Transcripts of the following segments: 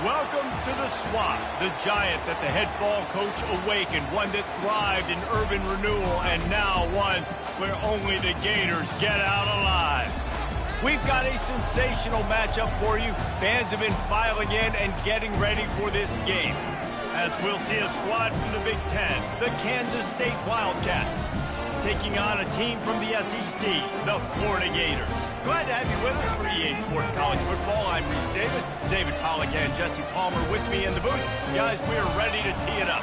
Welcome to the Swamp, the giant that the head ball coach awakened, one that thrived in urban renewal, and now one where only the Gators get out alive. We've got a sensational matchup for you. Fans have been filing in and getting ready for this game, as we'll see a squad from the Big Ten, the Kansas State Wildcats, taking on a team from the SEC, the Florida Gators. Glad to have you with us for EA Sports College Football. I'm Reese Davis, David Pollack and Jesse Palmer with me in the booth. Guys, we are ready to tee it up.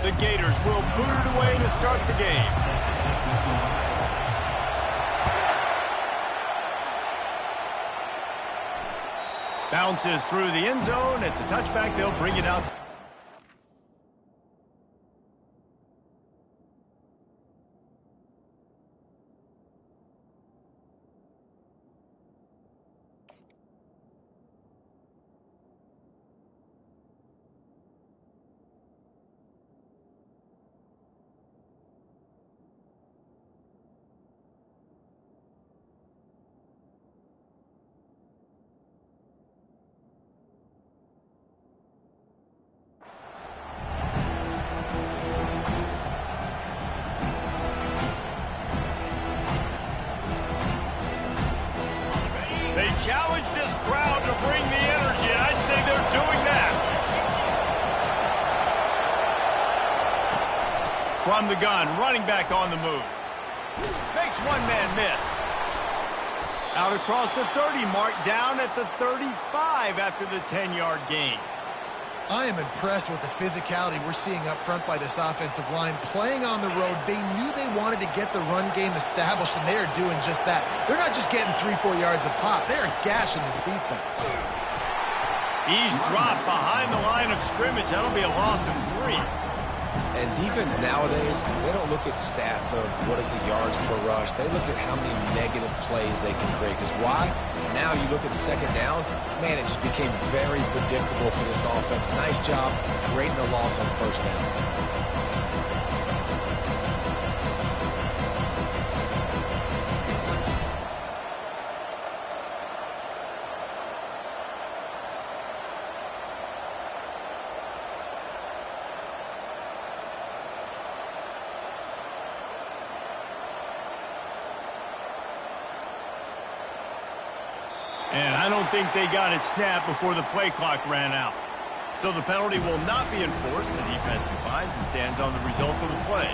The Gators will boot it away to start the game. Bounces through the end zone. It's a touchback. They'll bring it out. They challenge this crowd to bring the energy, and I'd say they're doing that. From the gun, running back on the move. Makes one man miss. Out across the 30 mark, down at the 35 after the 10-yard gain. I am impressed with the physicality we're seeing up front by this offensive line. Playing on the road, they knew they wanted to get the run game established, and they are doing just that. They're not just getting 3-4 yards a pop. They are gashing this defense. He's dropped behind the line of scrimmage. That'll be a loss of 3. And defense nowadays, they don't look at stats of what is the yards per rush. They look at how many negative plays they can create. Because why? Now you look at second down, man, it just became very predictable for this offense. Nice job creating the loss on first down. And I don't think they got it snapped before the play clock ran out. So the penalty will not be enforced. The defense defines and stands on the result of the play.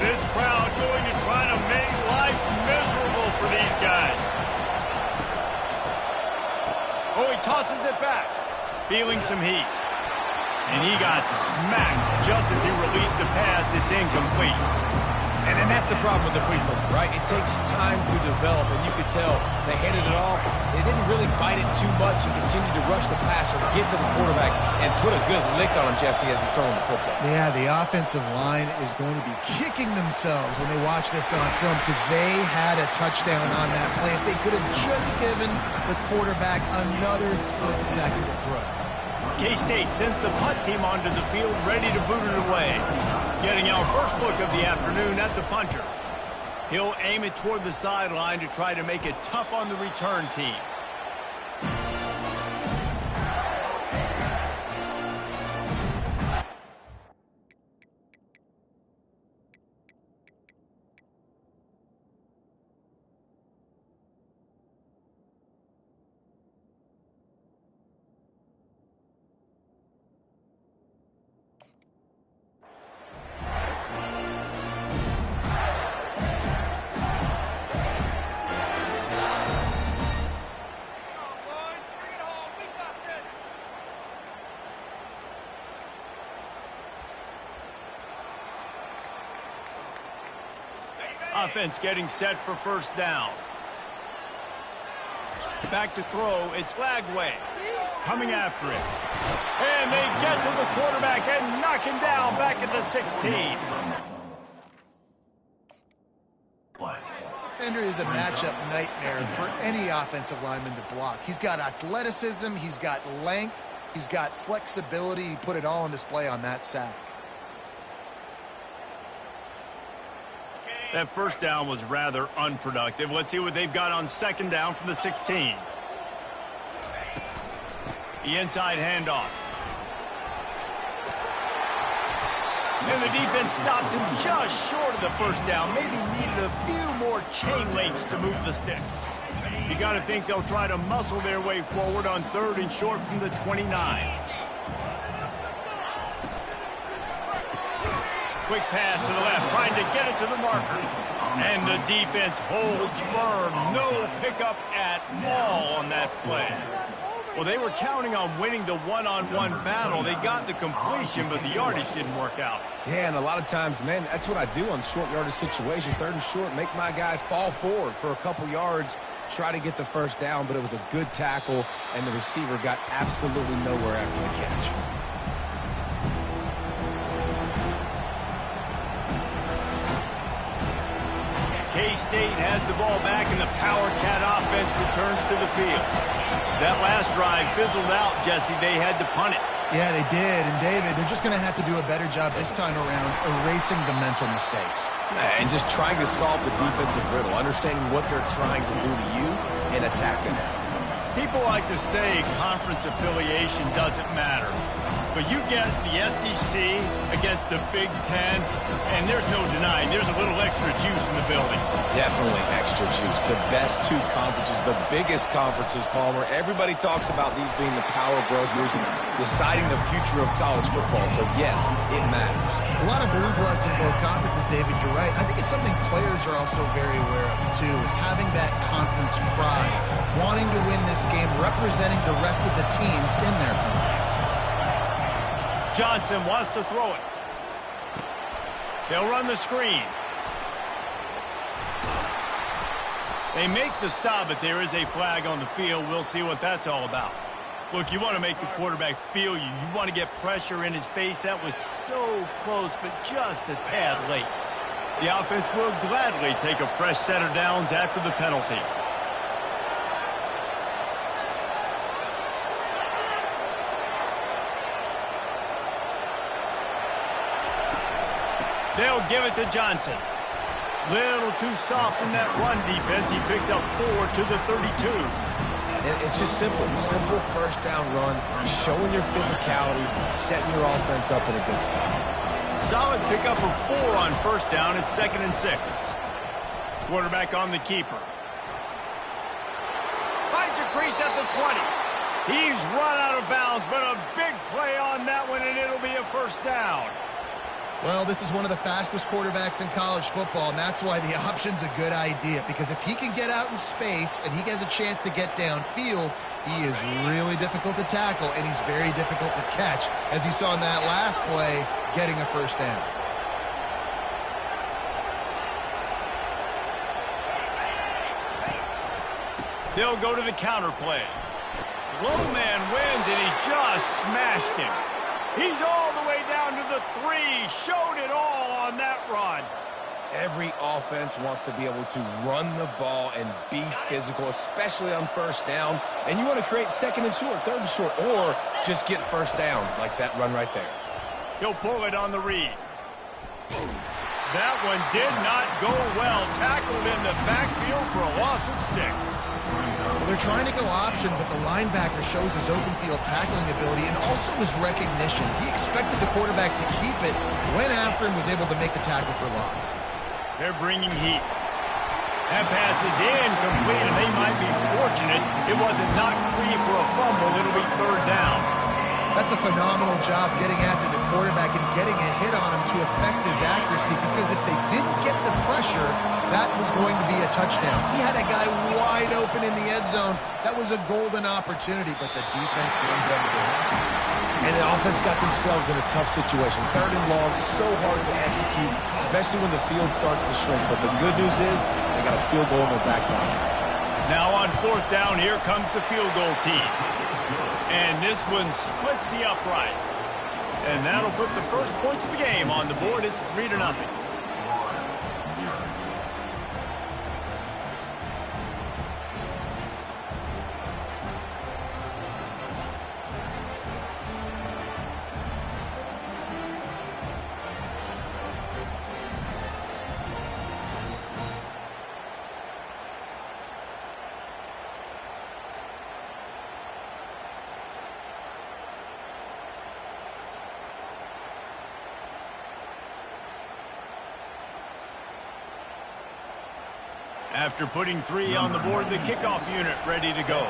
This crowd going to try to make life miserable for these guys. Oh, he tosses it back. Feeling some heat. And he got smacked just as he released the pass. It's incomplete. And that's the problem with the free throw, right? It takes time to develop, and you could tell they handed it off. They didn't really bite it too much and continued to rush the passer, get to the quarterback, and put a good lick on him, Jesse, as he's throwing the football. Yeah, the offensive line is going to be kicking themselves when they watch this on film because they had a touchdown on that play. If they could have just given the quarterback another split second to throw. K-State sends the punt team onto the field, ready to boot it away. Getting our first look of the afternoon at the punter. He'll aim it toward the sideline to try to make it tough on the return team. Offense getting set for first down. Back to throw. It's Lagway coming after it. And they get to the quarterback and knock him down back at the 16. defender is a matchup nightmare for any offensive lineman to block. He's got athleticism, he's got length, he's got flexibility. He put it all on display on that sack. That first down was rather unproductive. Let's see what they've got on second down from the 16. The inside handoff. And the defense stops him just short of the first down. Maybe needed a few more chain links to move the sticks. You got to think they'll try to muscle their way forward on 3rd and short from the 29. Quick pass to the left, trying to get it to the marker. And the defense holds firm. No pickup at all on that play. Well, they were counting on winning the one-on-one battle. They got the completion, but the yardage didn't work out. Yeah, and a lot of times, man, that's what I do on short yardage situation. 3rd and short, make my guy fall forward for a couple yards, try to get the first down, but it was a good tackle, and the receiver got absolutely nowhere after the catch. K-State has the ball back, and the Power Cat offense returns to the field. That last drive fizzled out, Jesse. They had to punt it. Yeah, they did. And, David, they're just going to have to do a better job this time around erasing the mental mistakes. And just trying to solve the defensive riddle, understanding what they're trying to do to you and attacking. People like to say conference affiliation doesn't matter. But you get the SEC against the Big Ten, and there's no denying there's a little extra juice in the building. Definitely extra juice. The best two conferences, the biggest conferences, Palmer. Everybody talks about these being the power brokers and deciding the future of college football. So, yes, it matters. A lot of blue bloods in both conferences, David, you're right. I think it's something players are also very aware of, too, is having that conference pride, wanting to win this game, representing the rest of the teams in their conference. Johnson wants to throw it. They'll run the screen. They make the stop, but there is a flag on the field. We'll see what that's all about. Look, you want to make the quarterback feel you. You want to get pressure in his face. That was so close, but just a tad late. The offense will gladly take a fresh set of downs after the penalty. They'll give it to Johnson. Little too soft in that run defense. He picks up 4 to the 32. And it's just simple. Simple first down run, showing your physicality, setting your offense up in a good spot. Solid pickup of 4 on first down. It's 2nd and 6. Quarterback on the keeper. Finds a crease at the 20. He's run out of bounds, but a big play on that one, and it'll be a first down. Well, this is one of the fastest quarterbacks in college football, and that's why the option's a good idea, because if he can get out in space and he has a chance to get downfield, he is really difficult to tackle, and he's very difficult to catch, as you saw in that last play, getting a first down. They'll go to the counter play. Low man wins, and he just smashed him. He's all the way down to the 3. Showed it all on that run. Every offense wants to be able to run the ball and be physical, especially on first down. And you want to create 2nd and short, 3rd and short, or just get first downs like that run right there. He'll pull it on the read. That one did not go well. Tackled in the backfield for a loss of 6. Well, they're trying to go option, but the linebacker shows his open field tackling ability and also his recognition. He expected the quarterback to keep it, went after him, was able to make the tackle for loss. They're bringing heat. That pass is incomplete, and they might be fortunate it wasn't knocked free for a fumble. It'll be 3rd down. That's a phenomenal job getting after the quarterback and getting a hit on him to affect his accuracy, because if they didn't get the pressure, that was going to be a touchdown. He had a guy wide open in the end zone. That was a golden opportunity, but the defense comes up with it. And the offense got themselves in a tough situation. 3rd and long, so hard to execute, especially when the field starts to shrink. But the good news is they got a field goal in their back pocket. Now on 4th down, here comes the field goal team. And this one splits the uprights. And that'll put the first points of the game on the board. It's 3-0. After putting 3 on the board, the kickoff unit ready to go.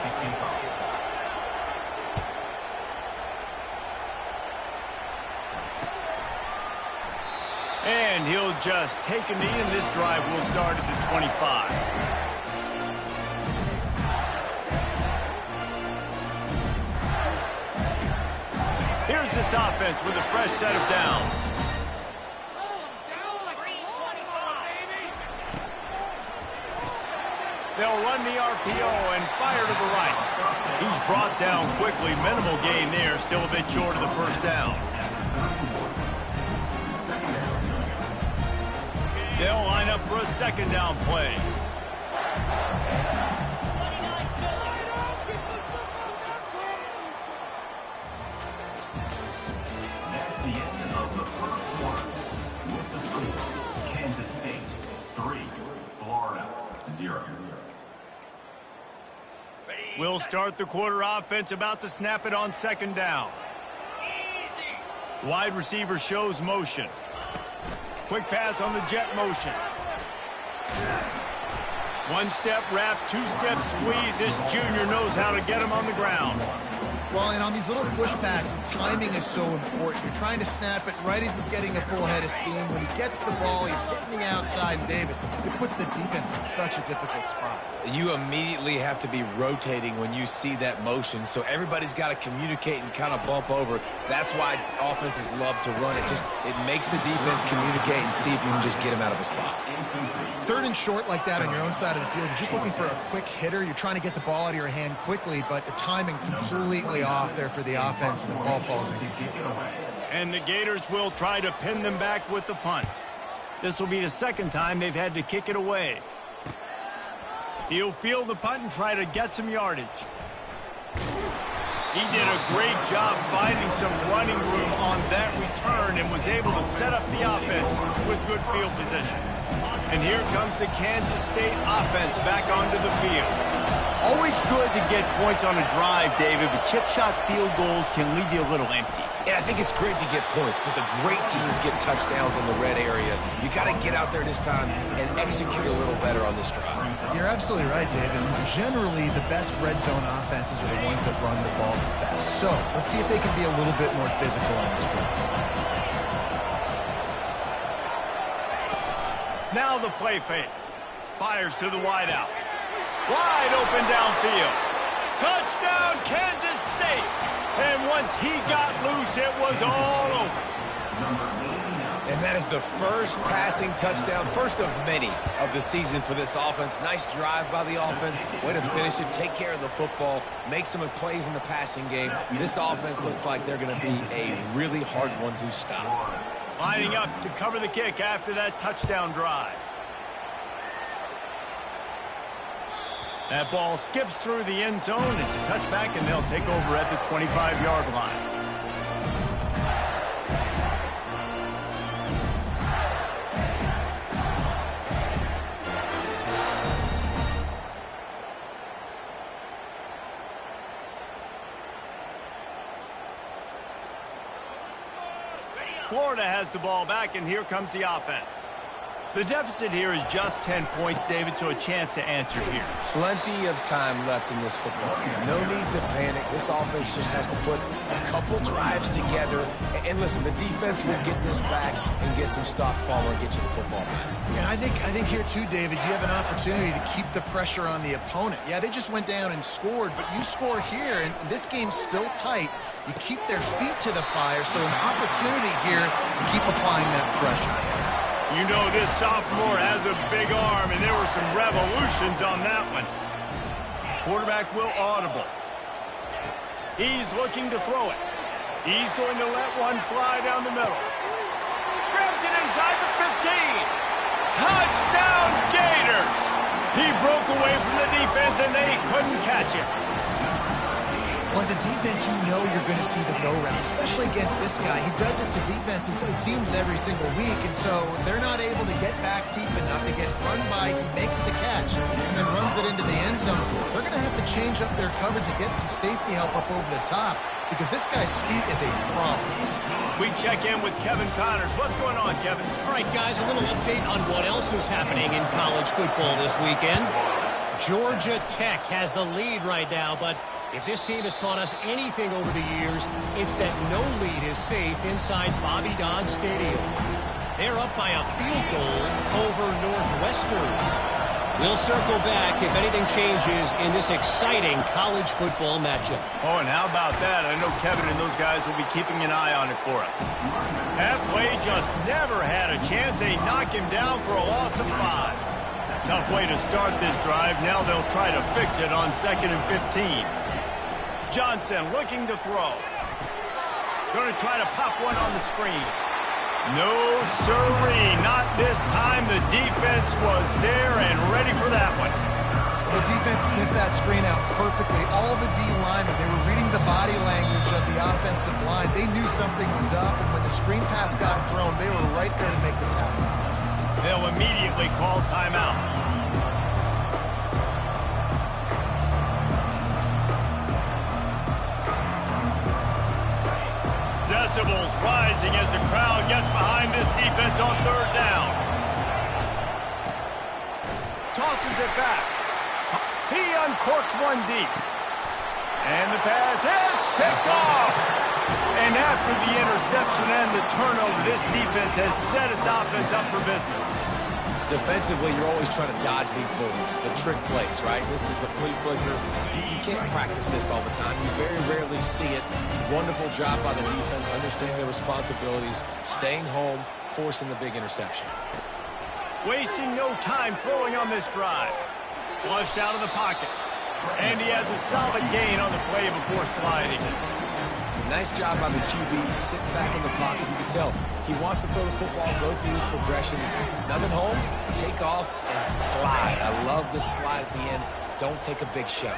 And he'll just take a knee, and this drive will start at the 25. Here's this offense with a fresh set of downs. They'll run the RPO and fire to the right. He's brought down quickly. Minimal gain there. Still a bit short of the first down. They'll line up for a second down play. That's the end of the first quarter. With the score, Kansas State 3, Florida 0. We'll start the quarter offense, about to snap it on second down. Wide receiver shows motion. Quick pass on the jet motion. One step wrap, 2-step squeeze. This junior knows how to get him on the ground. Well, and on these little push passes, timing is so important. You're trying to snap it right as he's getting a full head of steam. When he gets the ball, he's hitting the outside, and David, it puts the defense in such a difficult spot. You immediately have to be rotating when you see that motion, so everybody's got to communicate and kind of bump over. That's why offenses love to run it. It makes the defense communicate and see if you can just get him out of a spot. Third and short like that on your own side of the field, you're just looking for a quick hitter. You're trying to get the ball out of your hand quickly, but the timing completely off there for the offense, and the ball falls in. And the Gators will try to pin them back with the punt. This will be the second time they've had to kick it away. He'll field the punt and try to get some yardage. He did a great job finding some running room on that return and was able to set up the offense with good field position. And here comes the Kansas State offense back onto the field. Always good to get points on a drive, David, but chip shot field goals can leave you a little empty. And I think it's great to get points, but the great teams get touchdowns in the red area. You got to get out there this time and execute a little better on this drive. You're absolutely right, David. Generally, the best red zone offenses are the ones that run the ball the best. So let's see if they can be a little bit more physical on this one. Now the play fake. Fires to the wideout. Wide open downfield. Touchdown, Kansas State. And once he got loose, it was all over. And that is the first passing touchdown, first of many of the season for this offense. Nice drive by the offense. Way to finish it, take care of the football, make some plays in the passing game. This offense looks like they're going to be a really hard one to stop. Lining up to cover the kick after that touchdown drive. That ball skips through the end zone. It's a touchback, and they'll take over at the 25-yard line. Florida has the ball back, and here comes the offense. The deficit here is just 10 points, David, so a chance to answer here. Plenty of time left in this football game. No need to panic. This offense just has to put a couple drives together. And listen, the defense will get this back and get some stops following and get you the football back. Yeah, I think here too, David, you have an opportunity to keep the pressure on the opponent. Yeah, they just went down and scored, but you score here, and this game's still tight. You keep their feet to the fire, so an opportunity here to keep applying that pressure. You know this sophomore has a big arm, and there were some revolutions on that one. Quarterback will audible. He's looking to throw it. He's going to let one fly down the middle. Grabs it inside the 15. Touchdown, Gator! He broke away from the defense, and they couldn't catch him. Well, as a defense, you know you're going to see the go-round, especially against this guy. He does it to defenses, it seems, every single week, and so they're not able to get back deep enough to get run by. He makes the catch and then runs it into the end zone. They're going to have to change up their coverage to get some safety help up over the top because this guy's speed is a problem. We check in with Kevin Connors. What's going on, Kevin? All right, guys, a little update on what else is happening in college football this weekend. Georgia Tech has the lead right now, but if this team has taught us anything over the years, it's that no lead is safe inside Bobby Dodd Stadium. They're up by a field goal over Northwestern. We'll circle back if anything changes in this exciting college football matchup. Oh, and how about that? I know Kevin and those guys will be keeping an eye on it for us. That play just never had a chance. They knock him down for a loss of 5. Tough way to start this drive. Now they'll try to fix it on 2nd and 15. Johnson looking to throw. Going to try to pop one on the screen. No, sirree, not this time. The defense was there and ready for that one. The defense sniffed that screen out perfectly. All the D linemen, they were reading the body language of the offensive line. They knew something was up, and when the screen pass got thrown, they were right there to make the tackle. They'll immediately call timeout. Decibels rising as the crowd gets behind this defense on 3rd down. Tosses it back. He uncorks one deep. And the pass hits, picked off. And after the interception and the turnover, this defense has set its offense up for business. Defensively, you're always trying to dodge these bullets, the trick plays, right? This is the flea flicker. You can't practice this all the time. You very rarely see it. Wonderful job by the defense, understanding their responsibilities, staying home, forcing the big interception. Wasting no time throwing on this drive. Flushed out of the pocket. And he has a solid gain on the play before sliding. Nice job by the QB, sitting back in the pocket. You can tell he wants to throw the football, go through his progressions. Nothing home, take off, and slide. I love the slide at the end. Don't take a big shot.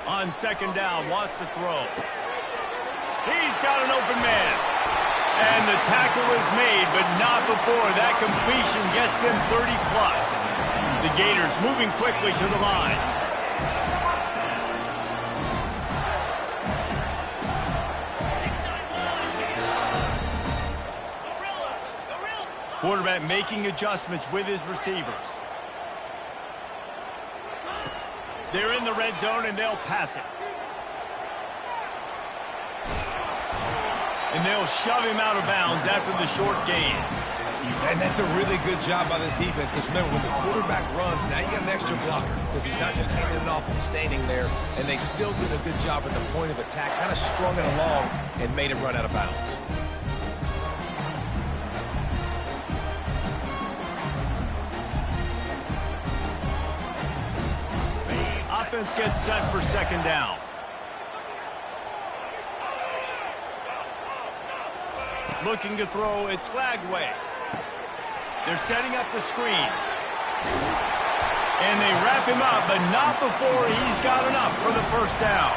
On 2nd down, wants to throw. He's got an open man. And the tackle is made, but not before that completion gets them 30+. The Gators moving quickly to the line. Quarterback making adjustments with his receivers. They're in the red zone, and they'll pass it. And they'll shove him out of bounds after the short gain. And that's a really good job by this defense, because remember, when the quarterback runs, now you got an extra blocker, because he's not just handing it off and standing there, and they still did a good job at the point of attack, kind of strung it along and made him run out of bounds. Offense gets set for 2nd down. Looking to throw, it's Lagway. They're setting up the screen. And they wrap him up, but not before he's got enough for the 1st down.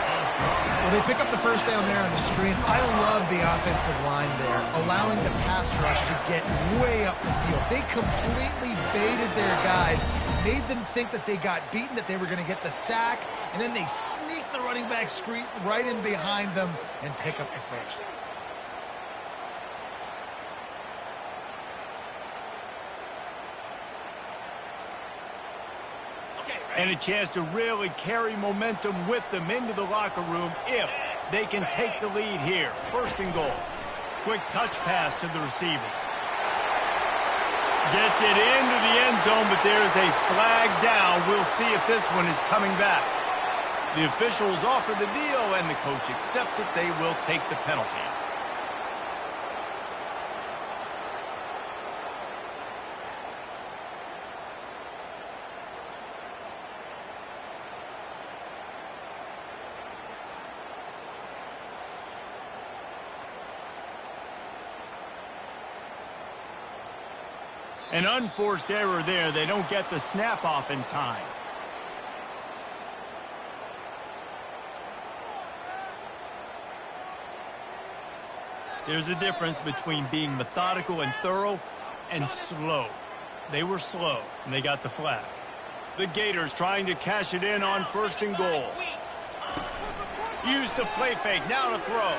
Well, they pick up the 1st down there on the screen. I love the offensive line there, allowing the pass rush to get way up the field. They completely baited their guys, made them think that they got beaten, that they were going to get the sack, and then they sneak the running back screen right in behind them and pick up the 1st. And a chance to really carry momentum with them into the locker room if they can take the lead here. 1st and goal. Quick touch pass to the receiver. Gets it into the end zone, but there's a flag down. We'll see if this one is coming back. The officials offer the deal, and the coach accepts it. They will take the penalty. An unforced error there. They don't get the snap off in time. There's a difference between being methodical and thorough and slow. They were slow, and they got the flag. The Gators trying to cash it in on 1st and goal. Use the play fake. Now to throw.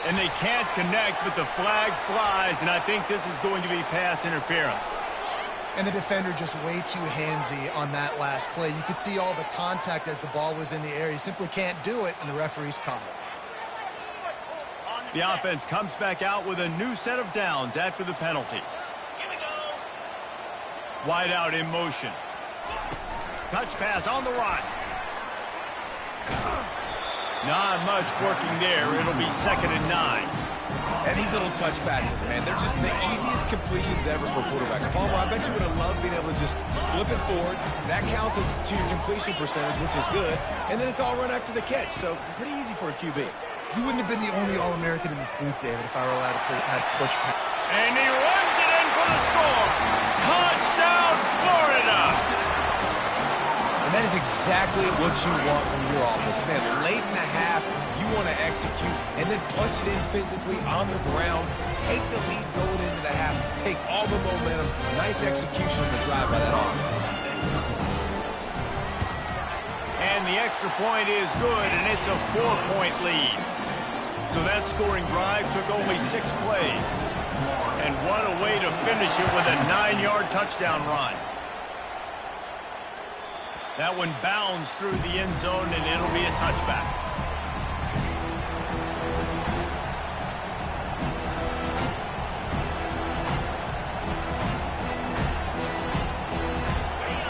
And they can't connect, but the flag flies, and I think this is going to be pass interference. And the defender just way too handsy on that last play. You could see all the contact as the ball was in the air. He simply can't do it, and the referee's caught it. The offense comes back out with a new set of downs after the penalty. Wide out in motion. Touch pass on the run. Not much working there. It'll be 2nd and 9. And these little touch passes, man, they're just the easiest completions ever for quarterbacks. Palmer, I bet you would have loved being able to just flip it forward. That counts as to your completion percentage, which is good. And then it's all run after the catch. So pretty easy for a QB. You wouldn't have been the only All-American in this booth, David, if I were allowed to push. And he runs it in for the score. Touchdown, Florida! And that is exactly what you want from your offense. Man, late in the half, you want to execute and then punch it in physically on the ground. Take the lead going into the half. Take all the momentum. Nice execution of the drive by that offense. And the extra point is good, and it's a 4-point lead. So that scoring drive took only 6 plays. And what a way to finish it with a 9-yard touchdown run. That one bounds through the end zone, and it'll be a touchback.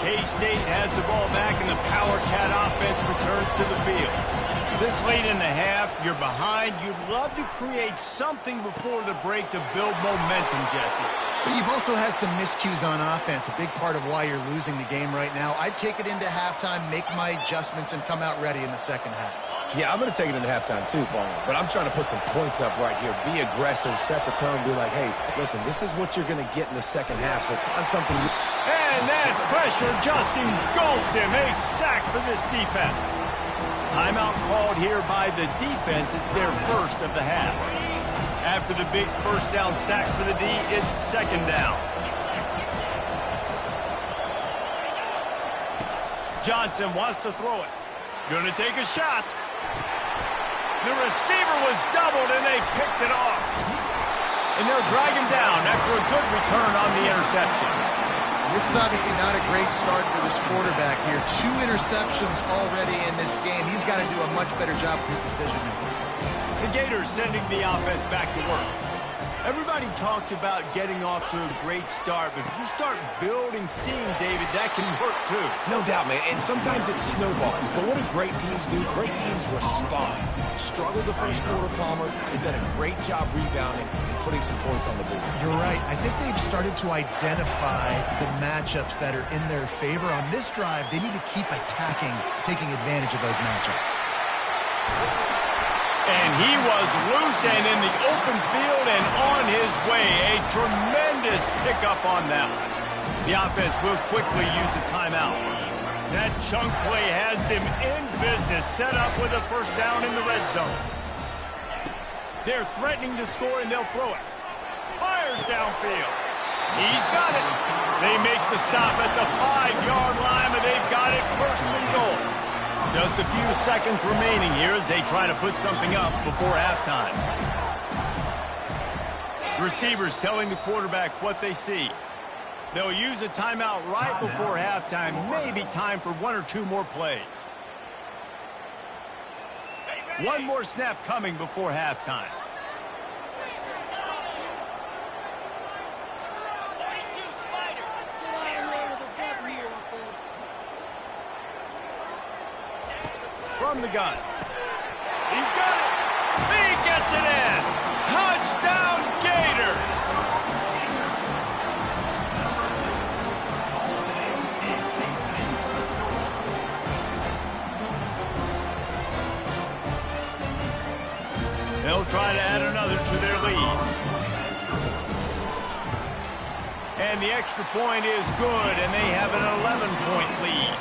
K-State has the ball back, and the Power Cat offense returns to the field. This late in the half, you're behind. You'd love to create something before the break to build momentum, Jesse. But you've also had some miscues on offense, a big part of why you're losing the game right now. I'd take it into halftime, make my adjustments, and come out ready in the second half. Yeah, I'm going to take it into halftime too, Palmer. But I'm trying to put some points up right here. Be aggressive, set the tone, be like, hey, listen, this is what you're going to get in the second half, so find something. And that pressure just engulfed him. A sack for this defense. Timeout called here by the defense. It's their first of the half. After the big first down sack for the D, it's 2nd down. Johnson wants to throw it. Going to take a shot. The receiver was doubled, and they picked it off. And they'll drag him down after a good return on the interception. This is obviously not a great start for this quarterback here. 2 interceptions already in this game. He's got to do a much better job with his decision-making. The Gators sending the offense back to work. Everybody talks about getting off to a great start, but if you start building steam, David, that can work too. No doubt, man, and sometimes it snowballs. But what do great teams do? Great teams respond. Struggled the first quarter, Palmer. They've done a great job rebounding and putting some points on the board. You're right. I think they've started to identify the matchups that are in their favor. On this drive, they need to keep attacking, taking advantage of those matchups. And he was loose and in the open field and on his way. A tremendous pickup on that one. The offense will quickly use a timeout. That chunk play has them in business, set up with a first down in the red zone. They're threatening to score, and they'll throw it. Fires downfield. He's got it. They make the stop at the 5-yard line, but they've got it 1st and goal. Just a few seconds remaining here as they try to put something up before halftime. Receivers telling the quarterback what they see. They'll use a timeout right before halftime. Maybe time for 1 or 2 more plays. 1 more snap coming before halftime. From the gun. He's got it. He gets it in. Touchdown, Gators. They'll try to add another to their lead. And the extra point is good, and they have an 11-point lead.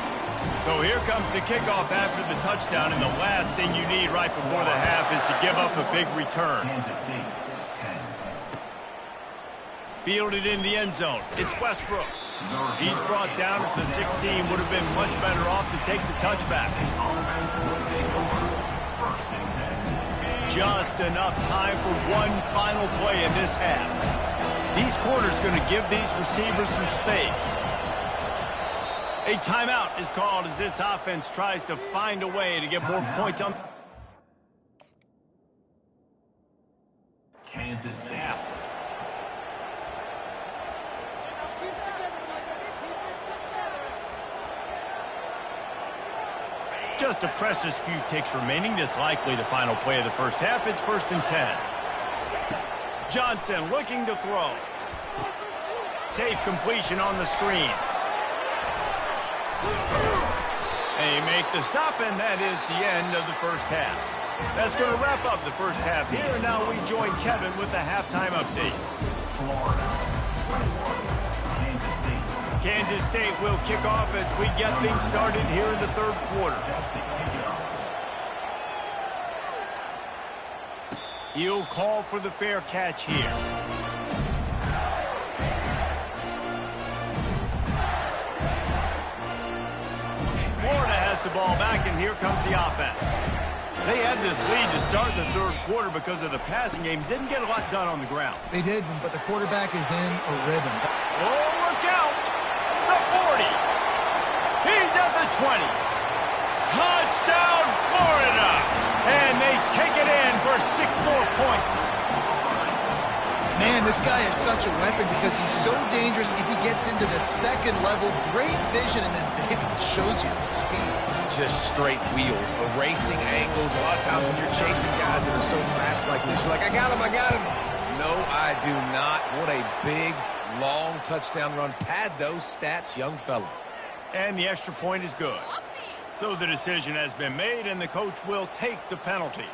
So here comes the kickoff after the touchdown, and the last thing you need right before the half is to give up a big return. Fielded in the end zone. It's Westbrook. He's brought down at the 16. Would have been much better off to take the touchback. just enough time for one final play in this half. These quarters going to give these receivers some space. A timeout is called as this offense tries to find a way to get more points on. Kansas State. Just a precious few ticks remaining. This likely the final play of the first half. It's 1st and 10. Johnson looking to throw. Safe completion on the screen. They make the stop, and that is the end of the first half. That's going to wrap up the first half here, and now we join Kevin with the halftime update. Florida 21, Kansas State. Kansas State will kick off as we get things started here in the third quarter. Set to kick it off. He'll call for the fair catch here. Florida has the ball back, and here comes the offense. They had this lead to start the third quarter because of the passing game. Didn't get a lot done on the ground. They did, but the quarterback is in a rhythm. Oh, look out! The 40. He's at the 20. Touchdown, Florida! And they take it in for 6 more points. Man, this guy is such a weapon because he's so dangerous if he gets into the second level. Great vision, and then David shows you the speed. Just straight wheels, erasing angles. A lot of times when you're chasing guys that are so fast like this, you're like, I got him, I got him. No, I do not. What a big, long touchdown run. Pad those stats, young fella. And the extra point is good. So the decision has been made, and the coach will take the penalty.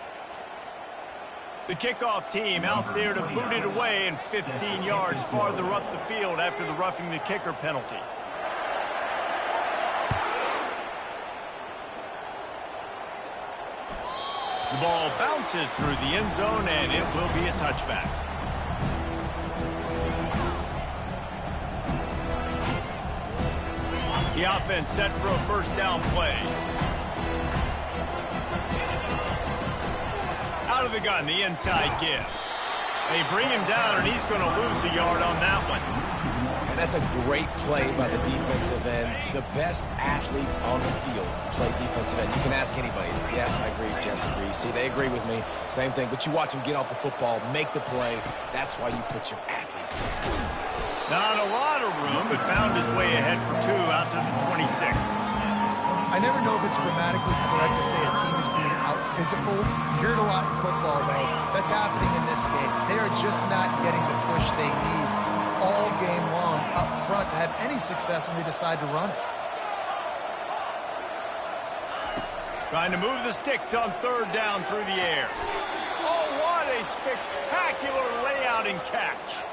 The kickoff team out there to boot it away and 15 yards farther up the field after the roughing the kicker penalty. The ball bounces through the end zone, and it will be a touchback. The offense set for a first down play. Out of the gun, the inside give. They bring him down, and he's going to lose a yard on that one. And that's a great play by the defensive end. The best athletes on the field play defensive end. You can ask anybody. Yes, I agree. Jess agrees. See, they agree with me. Same thing. But you watch them get off the football, make the play. That's why you put your athletes there. Not a lot of room, but found his way ahead for 2 out to the 26. I never know if it's grammatically correct to say a team is being out-physicaled. You hear it a lot in football, though. That's happening in this game. They are just not getting the push they need all game long up front to have any success when they decide to run it. Trying to move the sticks on third down through the air. Oh, what a spectacular layout and catch.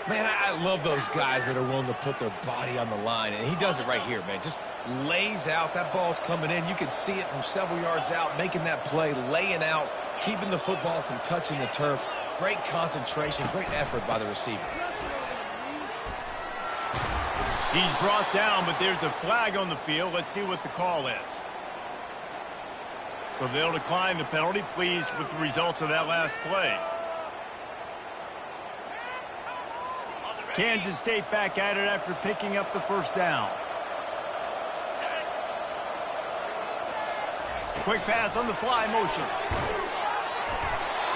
Man, I love those guys that are willing to put their body on the line, and he does it right here, man. Just lays out. That ball's coming in. You can see it from several yards out, making that play, laying out, keeping the football from touching the turf. Great concentration, great effort by the receiver. He's brought down, but there's a flag on the field. Let's see what the call is. So they'll decline the penalty. Pleased with the results of that last play. Kansas State back at it after picking up the first down. Quick pass on the fly motion.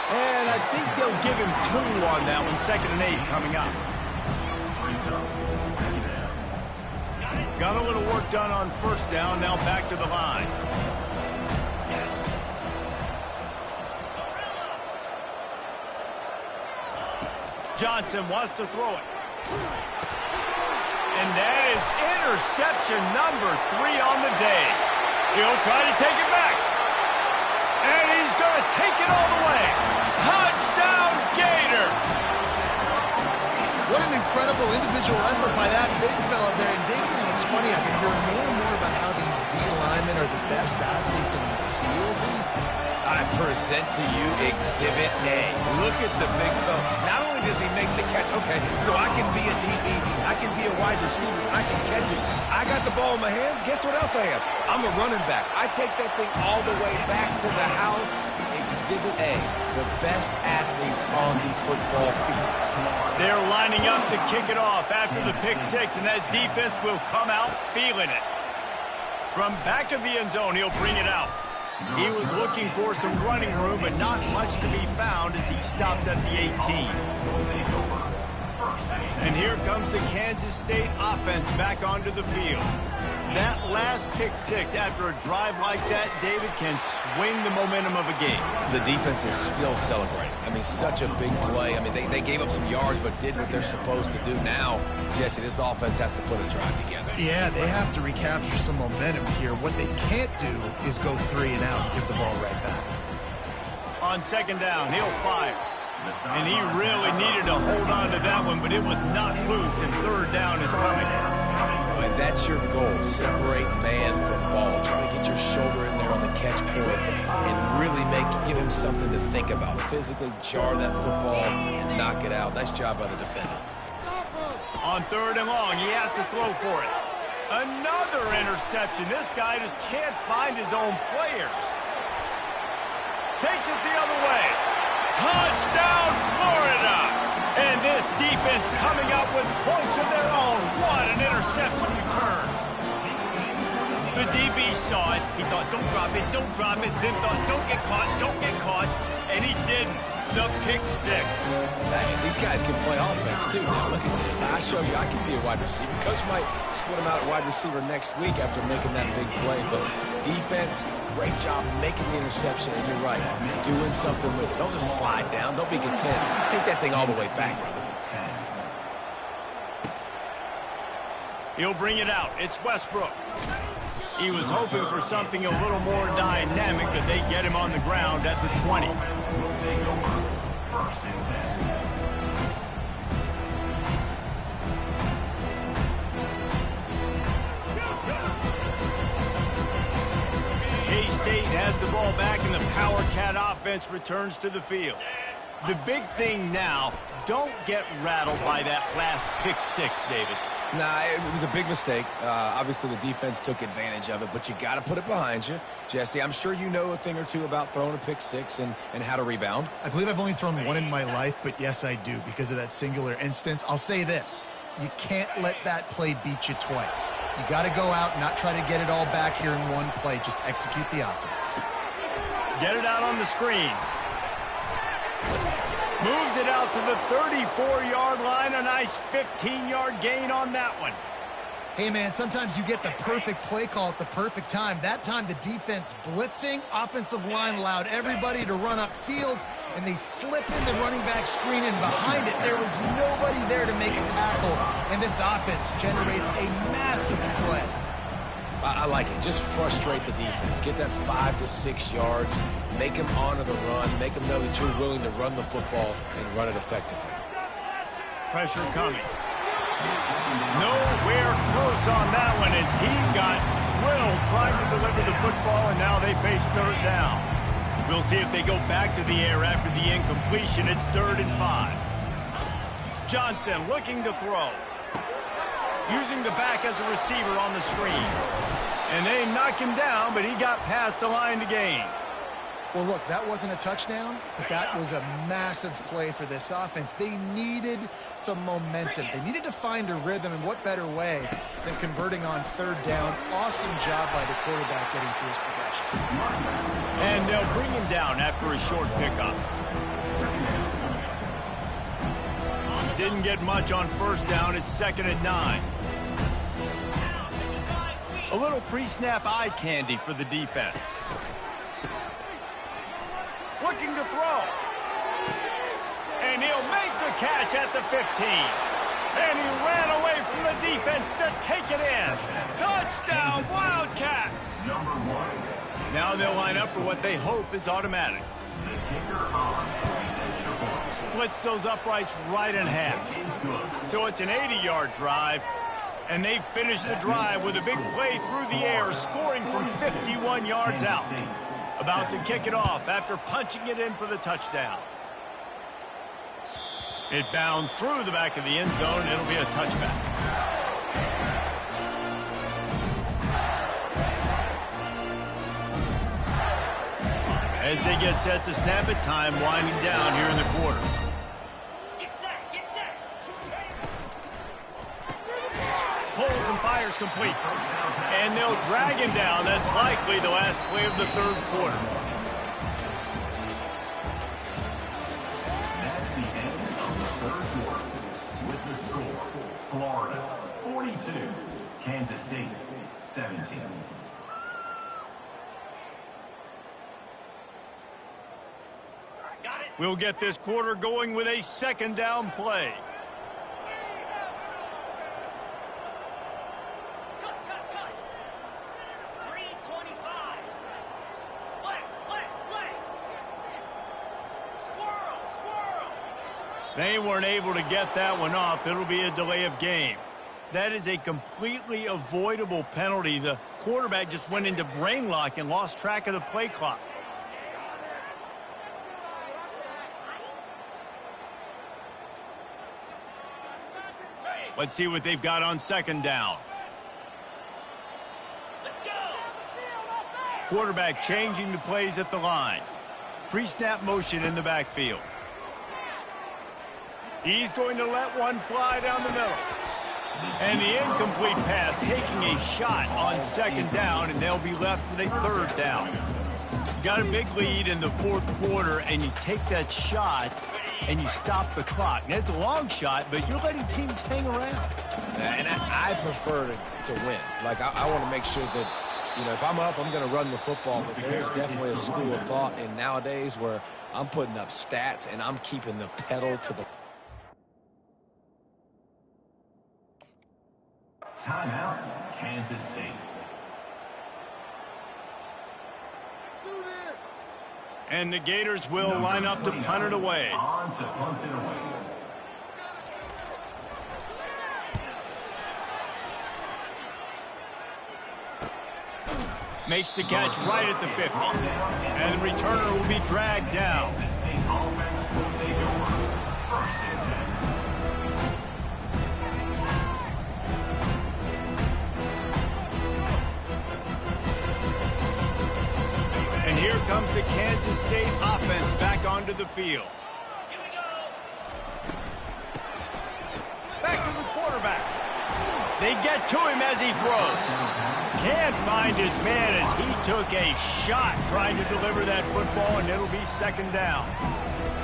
And I think they'll give him 2 on that one. 2nd and 8 coming up. Got a little work done on first down. Now back to the line. Johnson wants to throw it. And that is interception number 3 on the day. He'll try to take it back. And he's going to take it all the way. Touchdown, Gator! What an incredible individual effort by that big fella there. And David, you know, it's funny, I've been hearing more and more about how these D linemen are the best athletes on the field. I present to you Exhibit A. Look at the big fella. Not only does he make the catch, okay, so I can be a DB, I can be a wide receiver, I can catch it. I got the ball in my hands, guess what else I am? I'm a running back. I take that thing all the way back to the house. Exhibit A, the best athletes on the football field. They're lining up to kick it off after the pick six, and that defense will come out feeling it. From back of the end zone, he'll bring it out. He was looking for some running room, but not much to be found as he stopped at the 18. And here comes the Kansas State offense back onto the field. That last pick six after a drive like that, David, can swing the momentum of a game. The defense is still celebrating. I mean, such a big play. I mean, they gave up some yards but did what they're supposed to do. Now, Jesse, this offense has to put a drive together. Yeah, they have to recapture some momentum here. What they can't do is go 3 and out and give the ball right back. On second down, he'll fire. And he really needed to hold on to that one, but it was not loose, and third down is coming. And that's your goal. Separate man from ball. Try to get your shoulder in there on the catch point and really give him something to think about. Physically jar that football and knock it out. Nice job by the defender. On third and long, he has to throw for it. Another interception. This guy just can't find his own players. Takes it the other way. Touchdown, Florida! And this defense coming up with points of their own. What an interception return. The DB saw it. He thought, don't drop it, don't drop it. Then thought, don't get caught. And he didn't. The pick six. Hey, these guys can play offense, too. Now, look at this. I show you I can be a wide receiver. Coach might split him out at wide receiver next week after making that big play. But defense, great job making the interception. And you're right, doing something with it. Don't just slide down. Don't be content. Take that thing all the way back, brother. He'll bring it out. It's Westbrook. He was hoping for something a little more dynamic, but they get him on the ground at the 20. K-State has the ball back, and the Power Cat offense returns to the field. The big thing now, don't get rattled by that last pick six, David. Nah, it was a big mistake. Obviously, the defense took advantage of it, but you got to put it behind you. Jesse, I'm sure you know a thing or two about throwing a pick six and how to rebound. I believe I've only thrown one in my life, but yes, I do because of that singular instance. I'll say this. You can't let that play beat you twice. You got to go out and not try to get it all back here in one play. Just execute the offense. Get it out on the screen. Moves it out to the 34-yard line. A nice 15-yard gain on that one. Hey, man, sometimes you get the perfect play call at the perfect time. That time, the defense blitzing, offensive line allowed everybody to run upfield, and they slip in the running back screen, and behind it, there was nobody there to make a tackle, and this offense generates a massive play. I like it. Just frustrate the defense. Get that 5 to 6 yards. Make them honor the run. Make them know that you're willing to run the football and run it effectively. Pressure coming. Nowhere close on that one as he got drilled trying to deliver the football, and now they face third down. We'll see if they go back to the air after the incompletion. It's 3rd and 5. Johnson looking to throw. Using the back as a receiver on the screen. And they knock him down, but he got past the line to gain. Well, look, that wasn't a touchdown, but that was a massive play for this offense. They needed some momentum. They needed to find a rhythm, and what better way than converting on third down. Awesome job by the quarterback getting through his progression. And they'll bring him down after a short pickup. Didn't get much on first down. It's 2nd and 9. A little pre-snap eye candy for the defense. Looking to throw. And he'll make the catch at the 15. And he ran away from the defense to take it in. Touchdown, Wildcats! Now they'll line up for what they hope is automatic. Splits those uprights right in half. So it's an 80-yard drive. And they finish the drive with a big play through the air, scoring from 51 yards out. About to kick it off after punching it in for the touchdown. It bounds through the back of the end zone, and it'll be a touchback. As they get set to snap it, time winding down here in the quarter. Get set, get set. Pulls and fires complete. And they'll drag him down. That's likely the last play of the third quarter. That's the end of the third quarter. With the score, Florida 42, Kansas State 17. Got it. We'll get this quarter going with a second down play. Cut, cut, cut. 325. Flex, flex, flex. Squirrel, squirrel. They weren't able to get that one off. It'll be a delay of game. That is a completely avoidable penalty. The quarterback just went into brain lock and lost track of the play clock. Let's see what they've got on second down. Let's go. Quarterback changing the plays at the line. Pre-snap motion in the backfield. He's going to let one fly down the middle. And the incomplete pass taking a shot on second down, and they'll be left with a third down. You got a big lead in the fourth quarter, and you take that shot, and you stop the clock. Now, it's a long shot, but you're letting teams hang around. And I prefer to win. Like, I want to make sure that, you know, if I'm up, I'm going to run the football. But there's definitely a school of thought in nowadays where I'm putting up stats and I'm keeping the pedal to the... Timeout, Kansas State. And the Gators will line up to punt it away. On to punt it away. Makes the catch right at the 50. And the returner will be dragged down. Kansas State offense will take over. First and 10. And here comes the Kansas State offense back onto the field. Here we go. Back to the quarterback. They get to him as he throws. Can't find his man as he took a shot trying to deliver that football, and it'll be second down.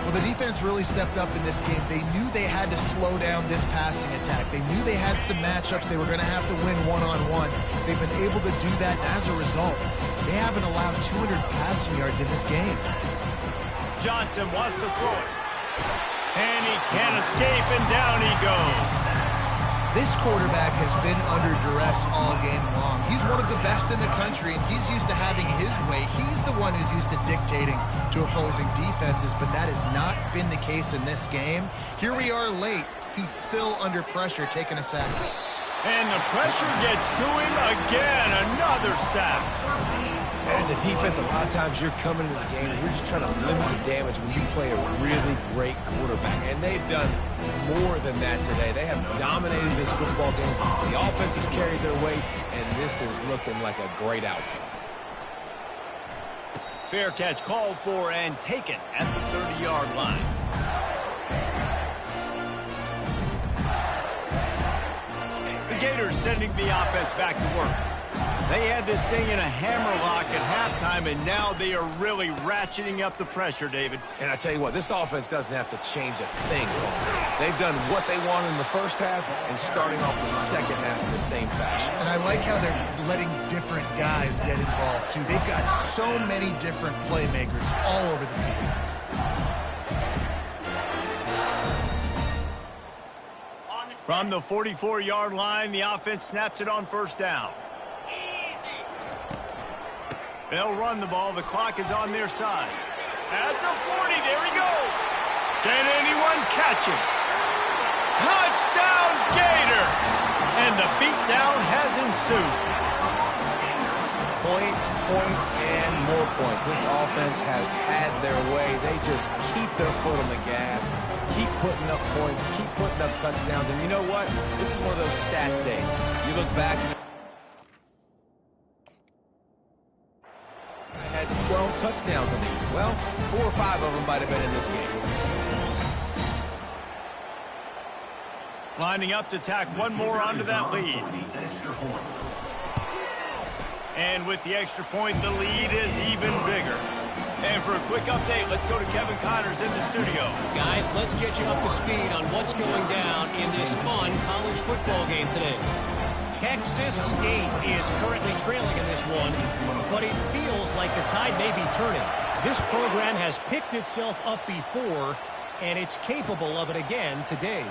Well, the defense really stepped up in this game. They knew they had to slow down this passing attack. They knew they had some matchups they were going to have to win one-on-one. They've been able to do that, and as a result, they haven't allowed 200 passing yards in this game. Johnson wants to throw it. And he can't escape, and down he goes. This quarterback has been under duress all game long. He's one of the best in the country, and he's used to having his way. He's the one who's used to dictating to opposing defenses, but that has not been the case in this game. Here we are late. He's still under pressure, taking a sack. And the pressure gets to him again. Another sack. As a defense, a lot of times you're coming into the game and you're just trying to limit the damage when you play a really great quarterback. And they've done more than that today. They have dominated this football game. The offense has carried their weight, and this is looking like a great outcome. Fair catch called for and taken at the 30-yard line. The Gators sending the offense back to work. They had this thing in a hammerlock at halftime, and now they are really ratcheting up the pressure, David. And I tell you what, this offense doesn't have to change a thing. They've done what they want in the first half and starting off the second half in the same fashion. And I like how they're letting different guys get involved, too. They've got so many different playmakers all over the field. From the 44-yard line, the offense snaps it on first down. They'll run the ball. The clock is on their side. At the 40, there he goes. Can anyone catch him? Touchdown, Gator! And the beatdown has ensued. Points, points, and more points. This offense has had their way. They just keep their foot on the gas, keep putting up points, keep putting up touchdowns. And you know what? This is one of those stats days. You look back, I had 12 touchdowns on the year. Well, 4 or 5 of them might have been in this game. Lining up to tack one more onto that lead. And with the extra point, the lead is even bigger. And for a quick update, let's go to Kevin Connors in the studio. Guys, let's get you up to speed on what's going down in this fun college football game today. Texas State is currently trailing in this one, but it feels like the tide may be turning. This program has picked itself up before, and it's capable of it again today.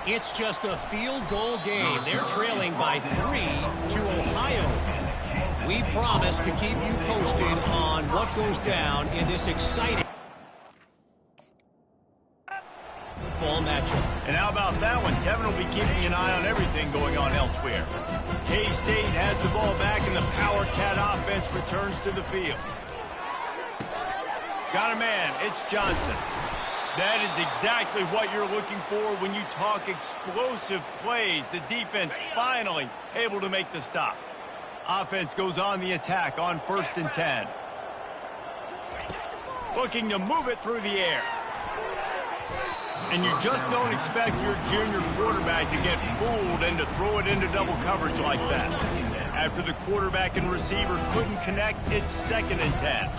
It's just a field goal game. They're trailing by 3 to Ohio. We promise to keep you posted on what goes down in this exciting football matchup. And how about that one? Kevin will be keeping an eye on everything going on elsewhere. K-State has the ball back, and the Power Cat offense returns to the field. Got a man. It's Johnson. That is exactly what you're looking for when you talk explosive plays. The defense finally able to make the stop. Offense goes on the attack on 1st and 10. Looking to move it through the air. And you just don't expect your junior quarterback to get fooled and to throw it into double coverage like that. After the quarterback and receiver couldn't connect, it's 2nd and 10.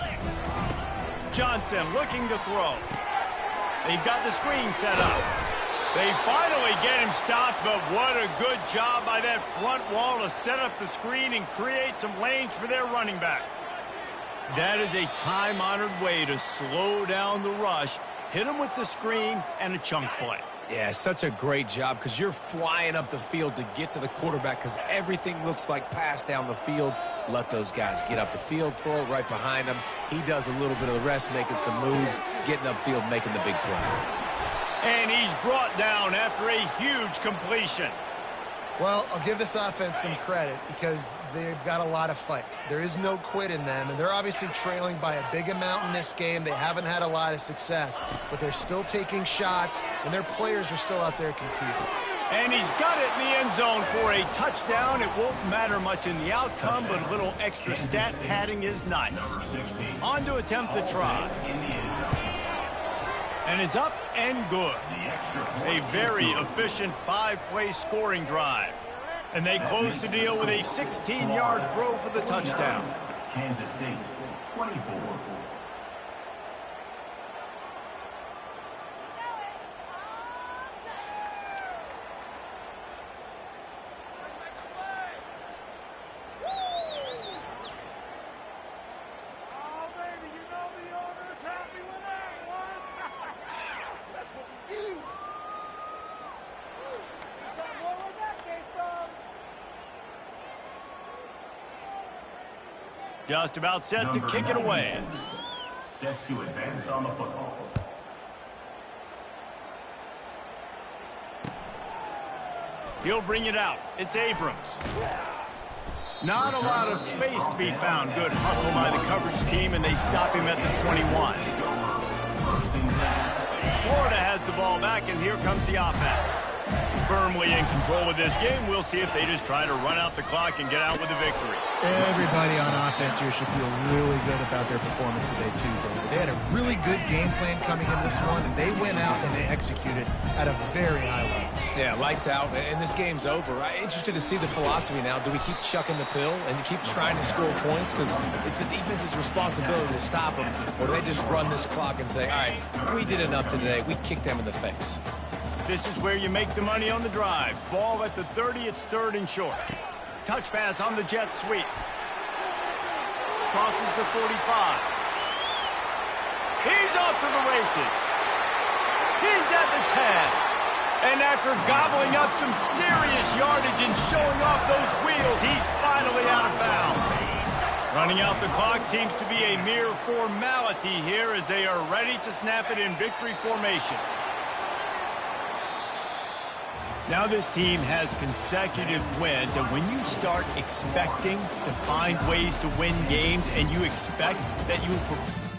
Johnson looking to throw. They've got the screen set up. They finally get him stopped, but what a good job by that front wall to set up the screen and create some lanes for their running back. That is a time-honored way to slow down the rush, hit him with the screen, and a chunk play. Yeah, such a great job because you're flying up the field to get to the quarterback because everything looks like pass down the field. Let those guys get up the field, throw it right behind him. He does a little bit of the rest, making some moves, getting upfield, making the big play. And he's brought down after a huge completion. Well, I'll give this offense some credit because they've got a lot of fight. There is no quit in them, and they're obviously trailing by a big amount in this game. They haven't had a lot of success, but they're still taking shots, and their players are still out there competing. And he's got it in the end zone for a touchdown. It won't matter much in the outcome, but a little extra stat padding is nice. On to attempt the try. And it's up and good. A very efficient 5-play scoring drive. And they close the deal with a 16-yard throw for the touchdown. Kansas State, 24. Just about set to kick it away. Set to advance on the football. He'll bring it out. It's Abrams. Not a lot of space to be found. Good hustle by the coverage team, and they stop him at the 21. Florida has the ball back, and here comes the offense. Firmly in control of this game. We'll see if they just try to run out the clock and get out with a victory. Everybody on offense here should feel really good about their performance today, too, David. They had a really good game plan coming into this one, and they went out and they executed at a very high level. Yeah, lights out, and this game's over. I'm interested to see the philosophy now. Do we keep chucking the pill and keep trying to score points? Because it's the defense's responsibility to stop them. Or do they just run this clock and say, all right, we did enough today. We kicked them in the face. This is where you make the money on the drive. Ball at the 30, it's 3rd and short. Touch pass on the jet sweep. Crosses the 45. He's off to the races. He's at the 10. And after gobbling up some serious yardage and showing off those wheels, he's finally out of bounds. Running out the clock seems to be a mere formality here as they are ready to snap it in victory formation. Now this team has consecutive wins, and when you start expecting to find ways to win games and you expect that you will perform